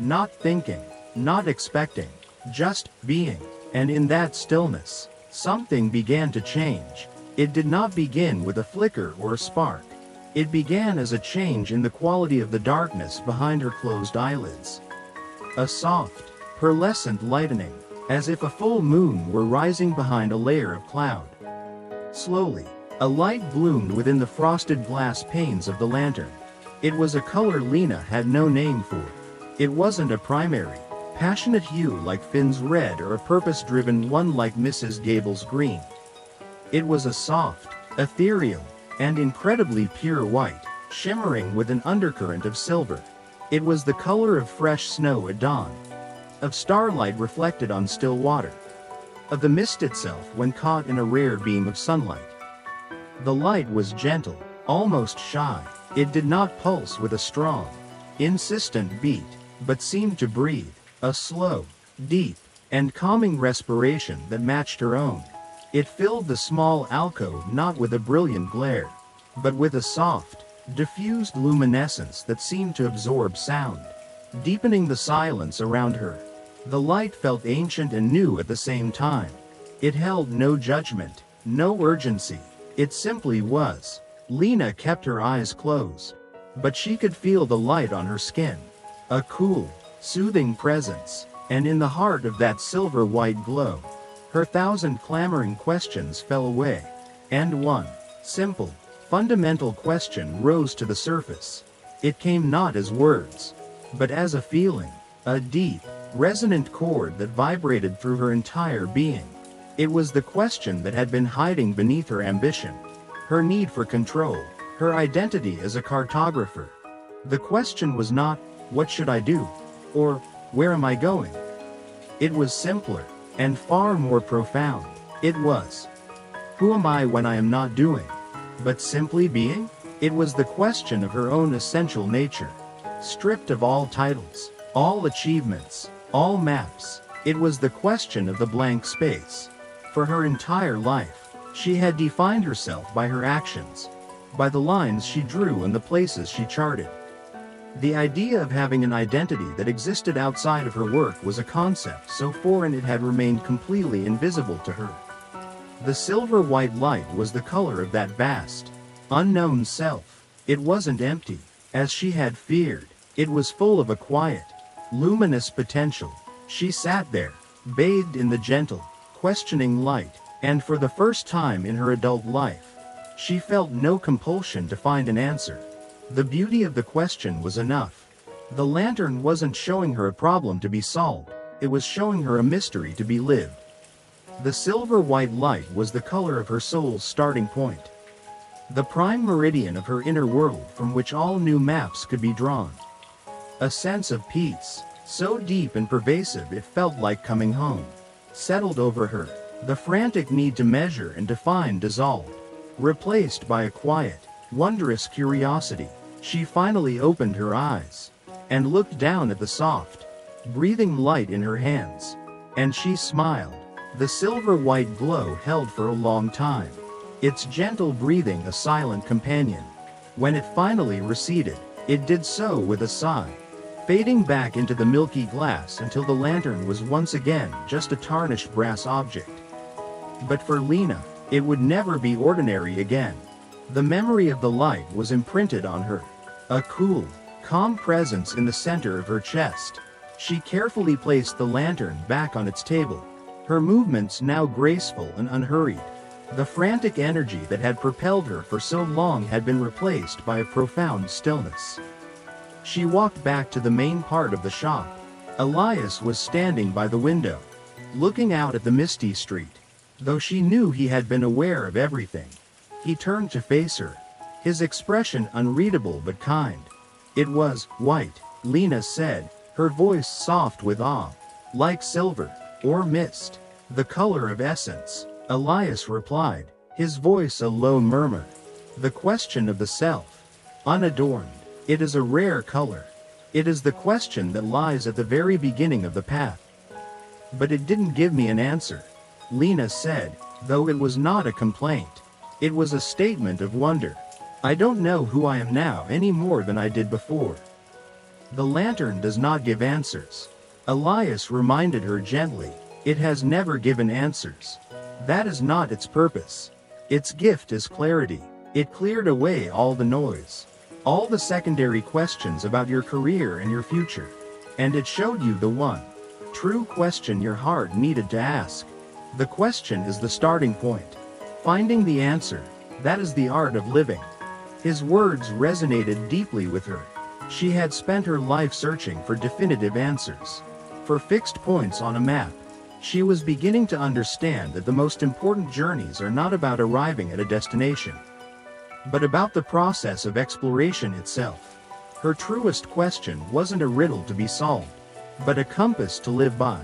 Not thinking, not expecting, just being. And in that stillness, something began to change. It did not begin with a flicker or a spark. It began as a change in the quality of the darkness behind her closed eyelids. A soft, pearlescent lightening, as if a full moon were rising behind a layer of cloud. Slowly, a light bloomed within the frosted glass panes of the lantern. It was a color Lena had no name for. It wasn't a primary, passionate hue like Finn's red or a purpose-driven one like Mrs. Gable's green. It was a soft, ethereal, and incredibly pure white, shimmering with an undercurrent of silver. It was the color of fresh snow at dawn, of starlight reflected on still water, of the mist itself when caught in a rare beam of sunlight. The light was gentle, almost shy. It did not pulse with a strong, insistent beat, but seemed to breathe, a slow, deep, and calming respiration that matched her own. It filled the small alcove not with a brilliant glare, but with a soft, diffused luminescence that seemed to absorb sound, deepening the silence around her. The light felt ancient and new at the same time. It held no judgment, no urgency. It simply was. Lena kept her eyes closed, but she could feel the light on her skin, a cool, soothing presence, and in the heart of that silver-white glow, her 1,000 clamoring questions fell away, and one, simple, fundamental question rose to the surface. It came not as words, but as a feeling, a deep, resonant chord that vibrated through her entire being. It was the question that had been hiding beneath her ambition, her need for control, her identity as a cartographer. The question was not, what should I do? Or, where am I going? It was simpler, and far more profound. It was, who am I when I am not doing, but simply being? It was the question of her own essential nature, stripped of all titles, all achievements, all maps. It was the question of the blank space. For her entire life, she had defined herself by her actions, by the lines she drew and the places she charted. The idea of having an identity that existed outside of her work was a concept so foreign it had remained completely invisible to her. The silver-white light was the color of that vast, unknown self. It wasn't empty, as she had feared. It was full of a quiet, luminous potential, She sat there, bathed in the gentle, questioning light, and for the first time in her adult life, she felt no compulsion to find an answer. The beauty of the question was enough. The lantern wasn't showing her a problem to be solved, it was showing her a mystery to be lived. The silver-white light was the color of her soul's starting point. The prime meridian of her inner world from which all new maps could be drawn. A sense of peace, so deep and pervasive it felt like coming home, settled over her. The frantic need to measure and define dissolved, replaced by a quiet, wondrous curiosity. She finally opened her eyes and looked down at the soft, breathing light in her hands. And she smiled. The silver-white glow held for a long time, its gentle breathing a silent companion. When it finally receded, it did so with a sigh, fading back into the milky glass until the lantern was once again just a tarnished brass object. But for Lena, it would never be ordinary again. The memory of the light was imprinted on her, a cool, calm presence in the center of her chest. She carefully placed the lantern back on its table, her movements now graceful and unhurried. The frantic energy that had propelled her for so long had been replaced by a profound stillness. She walked back to the main part of the shop. Elias was standing by the window, looking out at the misty street. Though she knew he had been aware of everything, he turned to face her, his expression unreadable but kind. "It was white," Lena said, her voice soft with awe. "Like silver, or mist, the color of essence," Elias replied, his voice a low murmur. "The question of the self, unadorned. It is a rare color. It is the question that lies at the very beginning of the path." "But it didn't give me an answer," Lena said, though it was not a complaint. It was a statement of wonder. "I don't know who I am now any more than I did before." "The lantern does not give answers," Elias reminded her gently. "It has never given answers. That is not its purpose. Its gift is clarity. It cleared away all the noise, all the secondary questions about your career and your future. And it showed you the one true question your heart needed to ask. The question is the starting point. Finding the answer, that is the art of living." His words resonated deeply with her. She had spent her life searching for definitive answers, for fixed points on a map. She was beginning to understand that the most important journeys are not about arriving at a destination, but about the process of exploration itself. Her truest question wasn't a riddle to be solved, but a compass to live by.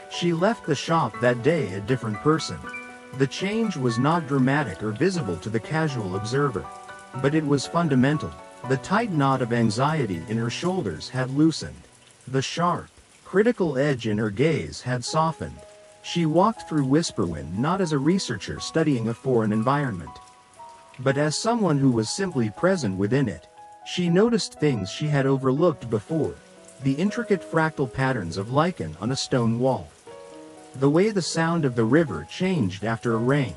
She left the shop that day a different person. The change was not dramatic or visible to the casual observer, but it was fundamental. The tight knot of anxiety in her shoulders had loosened. The sharp, critical edge in her gaze had softened. She walked through Whisperwind not as a researcher studying a foreign environment, but as someone who was simply present within it. She noticed things she had overlooked before, the intricate fractal patterns of lichen on a stone wall, the way the sound of the river changed after a rain,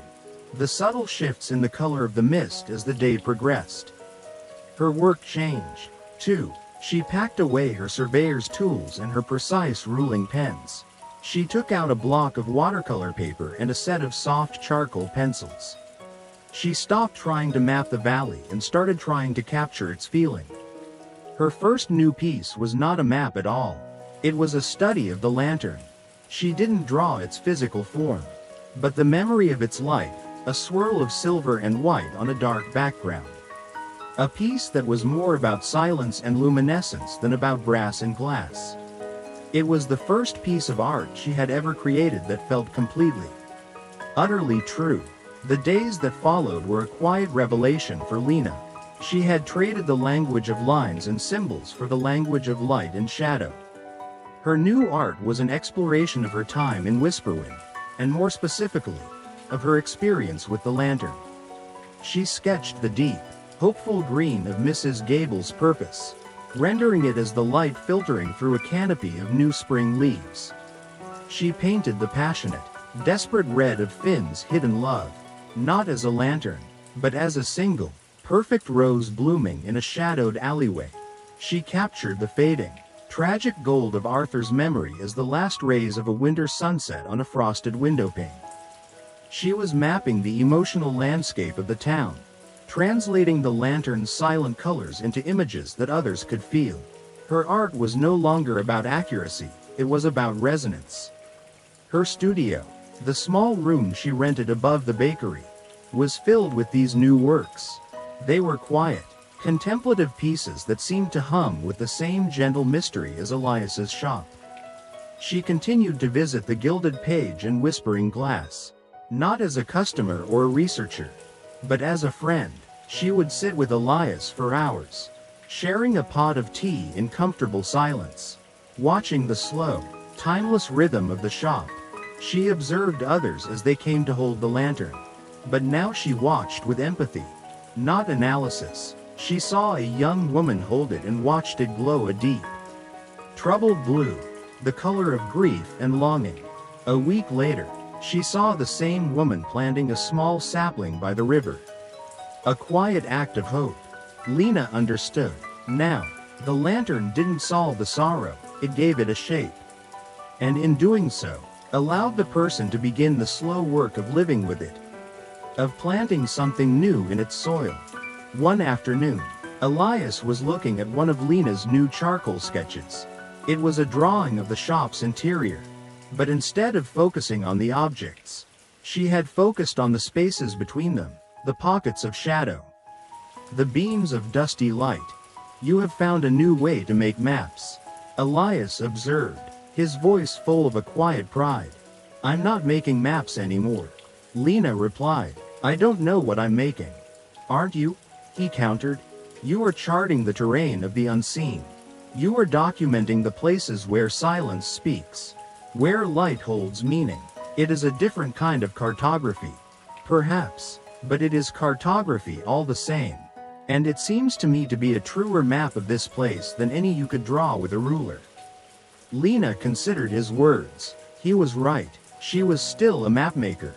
the subtle shifts in the color of the mist as the day progressed. Her work changed, too. She packed away her surveyor's tools and her precise ruling pens. She took out a block of watercolor paper and a set of soft charcoal pencils. She stopped trying to map the valley and started trying to capture its feeling. Her first new piece was not a map at all. It was a study of the lantern. She didn't draw its physical form, but the memory of its light, a swirl of silver and white on a dark background. A piece that was more about silence and luminescence than about brass and glass. It was the first piece of art she had ever created that felt completely, utterly true. The days that followed were a quiet revelation for Lena. She had traded the language of lines and symbols for the language of light and shadow. Her new art was an exploration of her time in Whisperwind, and more specifically, of her experience with the lantern. She sketched the deep, hopeful green of Mrs. Gable's purpose, rendering it as the light filtering through a canopy of new spring leaves. She painted the passionate, desperate red of Finn's hidden love, not as a lantern, but as a single, perfect rose blooming in a shadowed alleyway. She captured the fading, tragic gold of Arthur's memory as the last rays of a winter sunset on a frosted windowpane. She was mapping the emotional landscape of the town, translating the lantern's silent colors into images that others could feel. Her art was no longer about accuracy, it was about resonance. Her studio, the small room she rented above the bakery, was filled with these new works. They were quiet, contemplative pieces that seemed to hum with the same gentle mystery as Elias's shop. She continued to visit the Gilded Page and Whispering Glass, not as a customer or a researcher, but as a friend. She would sit with Elias for hours, sharing a pot of tea in comfortable silence, watching the slow, timeless rhythm of the shop. She observed others as they came to hold the lantern, but now she watched with empathy, not analysis. She saw a young woman hold it and watched it glow a deep, troubled blue, the color of grief and longing. A week later, she saw the same woman planting a small sapling by the river. A quiet act of hope. Lena understood. Now, the lantern didn't solve the sorrow, it gave it a shape. And in doing so, allowed the person to begin the slow work of living with it, of planting something new in its soil. One afternoon, Elias was looking at one of Lena's new charcoal sketches. It was a drawing of the shop's interior, but instead of focusing on the objects, she had focused on the spaces between them, the pockets of shadow, the beams of dusty light. "You have found a new way to make maps," Elias observed, his voice full of a quiet pride. "I'm not making maps anymore," Lena replied. "I don't know what I'm making." "Aren't you?" he countered. "You are charting the terrain of the unseen. You are documenting the places where silence speaks, where light holds meaning. It is a different kind of cartography, perhaps, but it is cartography all the same. And it seems to me to be a truer map of this place than any you could draw with a ruler." Lena considered his words. He was right. She was still a mapmaker,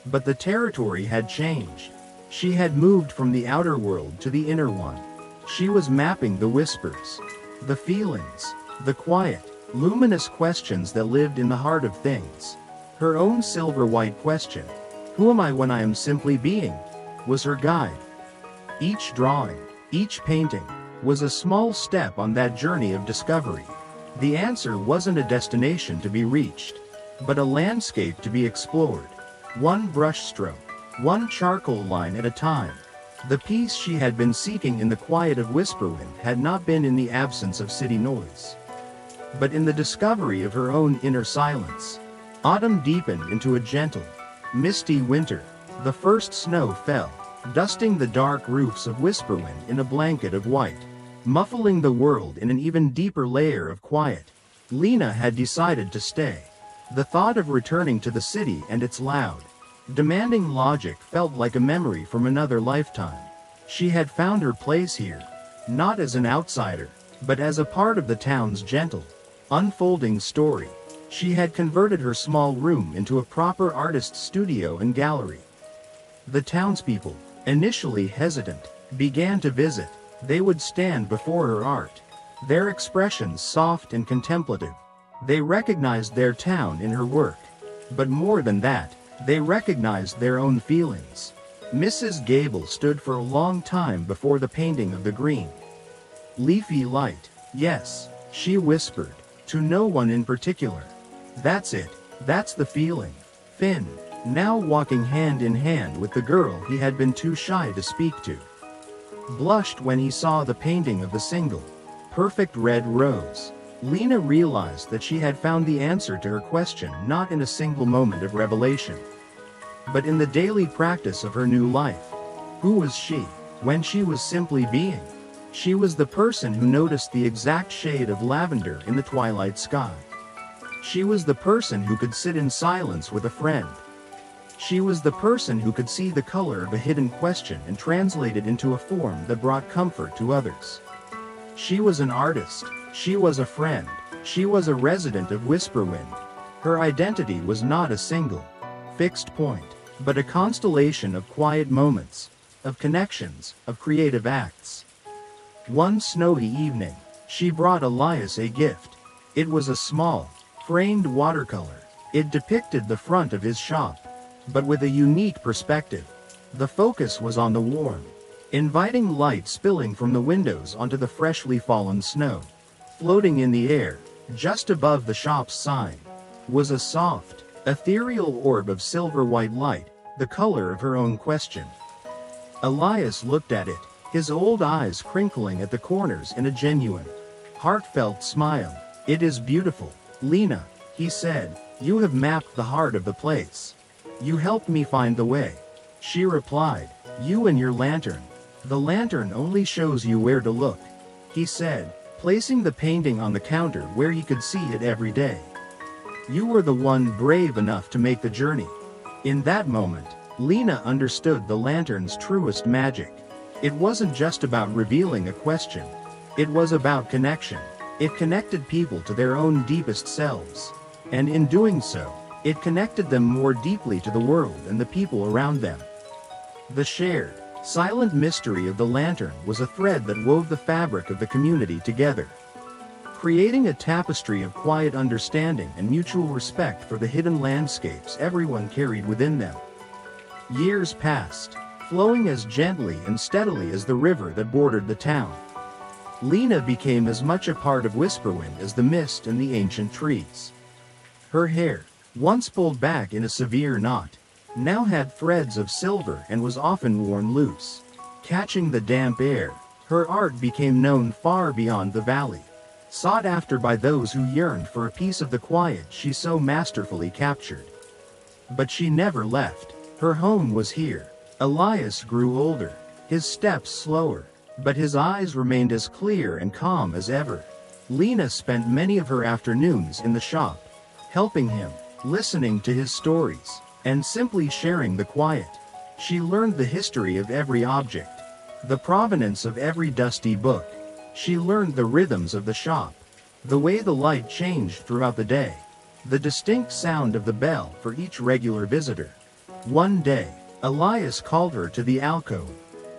but the territory had changed. She had moved from the outer world to the inner one. She was mapping the whispers, the feelings, the quiet, luminous questions that lived in the heart of things. Her own silver-white question, "Who am I when I am simply being?" was her guide. Each drawing, each painting, was a small step on that journey of discovery. The answer wasn't a destination to be reached, but a landscape to be explored. One brushstroke, one charcoal line at a time. The peace she had been seeking in the quiet of Whisperwind had not been in the absence of city noise, but in the discovery of her own inner silence. Autumn deepened into a gentle, misty winter. The first snow fell, dusting the dark roofs of Whisperwind in a blanket of white, muffling the world in an even deeper layer of quiet. Lena had decided to stay. The thought of returning to the city and its loud, demanding logic felt like a memory from another lifetime. She had found her place here, not as an outsider, but as a part of the town's gentle, unfolding story. She had converted her small room into a proper artist's studio and gallery. The townspeople, initially hesitant, began to visit. They would stand before her art, their expressions soft and contemplative. They recognized their town in her work. But more than that, they recognized their own feelings. Mrs. Gable stood for a long time before the painting of the green, leafy light. "Yes," she whispered, to no one in particular. "That's it, that's the feeling." Finn, now walking hand in hand with the girl he had been too shy to speak to, blushed when he saw the painting of the single, perfect red rose. Lena realized that she had found the answer to her question not in a single moment of revelation, but in the daily practice of her new life. Who was she, when she was simply being? She was the person who noticed the exact shade of lavender in the twilight sky. She was the person who could sit in silence with a friend. She was the person who could see the color of a hidden question and translate it into a form that brought comfort to others. She was an artist. She was a friend. She was a resident of Whisperwind. Her identity was not a single, fixed point, but a constellation of quiet moments, of connections, of creative acts. One snowy evening, She brought Elias a gift. It was a small, framed watercolor. It depicted the front of his shop, but with a unique perspective. The focus was on the warm, inviting light spilling from the windows onto the freshly fallen snow. Floating in the air, just above the shop's sign, was a soft, ethereal orb of silver-white light, the color of her own question. Elias looked at it, his old eyes crinkling at the corners in a genuine, heartfelt smile. "It is beautiful, Lena," he said. "You have mapped the heart of the place. You helped me find the way." She replied, "You and your lantern. The lantern only shows you where to look," he said, placing the painting on the counter where he could see it every day. "You were the one brave enough to make the journey." In that moment, Lena understood the lantern's truest magic. It wasn't just about revealing a question. It was about connection. It connected people to their own deepest selves. And in doing so, it connected them more deeply to the world and the people around them. The shared, silent mystery of the lantern was a thread that wove the fabric of the community together, creating a tapestry of quiet understanding and mutual respect for the hidden landscapes everyone carried within them. Years passed, flowing as gently and steadily as the river that bordered the town. Lena became as much a part of Whisperwind as the mist and the ancient trees. Her hair, once pulled back in a severe knot, now had threads of silver and was often worn loose, catching the damp air. Her art became known far beyond the valley, sought after by those who yearned for a piece of the quiet she so masterfully captured. But she never left. Her home was here. Elias grew older, his steps slower, but his eyes remained as clear and calm as ever. Lena spent many of her afternoons in the shop, helping him, listening to his stories, and simply sharing the quiet. She learned the history of every object, the provenance of every dusty book. She learned the rhythms of the shop, the way the light changed throughout the day, the distinct sound of the bell for each regular visitor. One day, Elias called her to the alcove.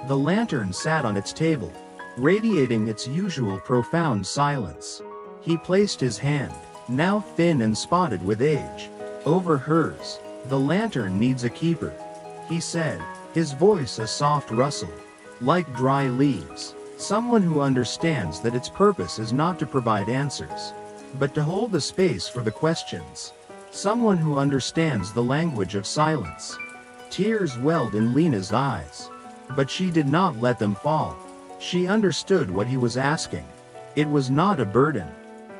The lantern sat on its table, radiating its usual profound silence. He placed his hand, now thin and spotted with age, over hers. "The lantern needs a keeper," he said, his voice a soft rustle, like dry leaves. "Someone who understands that its purpose is not to provide answers, but to hold the space for the questions. Someone who understands the language of silence." Tears welled in Lena's eyes, but she did not let them fall. She understood what he was asking. It was not a burden,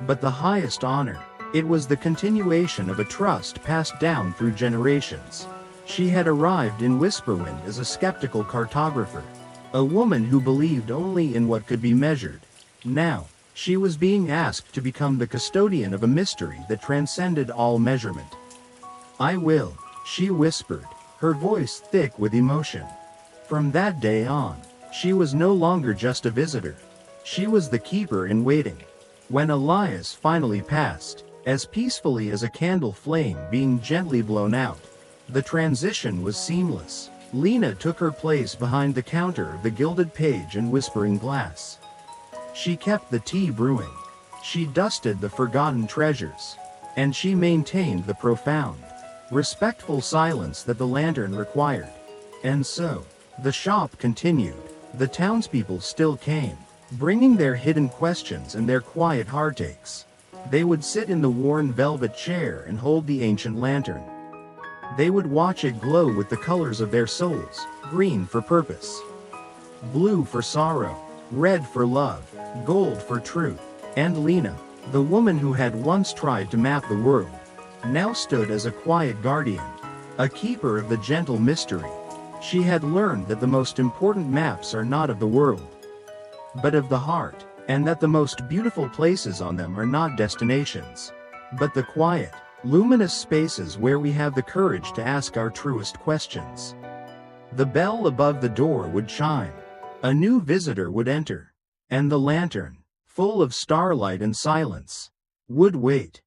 but the highest honor. It was the continuation of a trust passed down through generations. She had arrived in Whisperwind as a skeptical cartographer, a woman who believed only in what could be measured. Now, she was being asked to become the custodian of a mystery that transcended all measurement. "I will," she whispered, her voice thick with emotion. From that day on, she was no longer just a visitor. She was the keeper in waiting. When Elias finally passed, as peacefully as a candle flame being gently blown out, the transition was seamless. Lena took her place behind the counter of the Gilded Page and Whispering Glass. She kept the tea brewing. She dusted the forgotten treasures. And she maintained the profound, respectful silence that the lantern required. And so, the shop continued. The townspeople still came, bringing their hidden questions and their quiet heartaches. They would sit in the worn velvet chair and hold the ancient lantern. They would watch it glow with the colors of their souls, green for purpose, blue for sorrow, red for love, gold for truth. And Lena, the woman who had once tried to map the world, now stood as a quiet guardian, a keeper of the gentle mystery. She had learned that the most important maps are not of the world, but of the heart, and that the most beautiful places on them are not destinations, but the quiet, luminous spaces where we have the courage to ask our truest questions. The bell above the door would chime. A new visitor would enter, and the lantern, full of starlight and silence, would wait.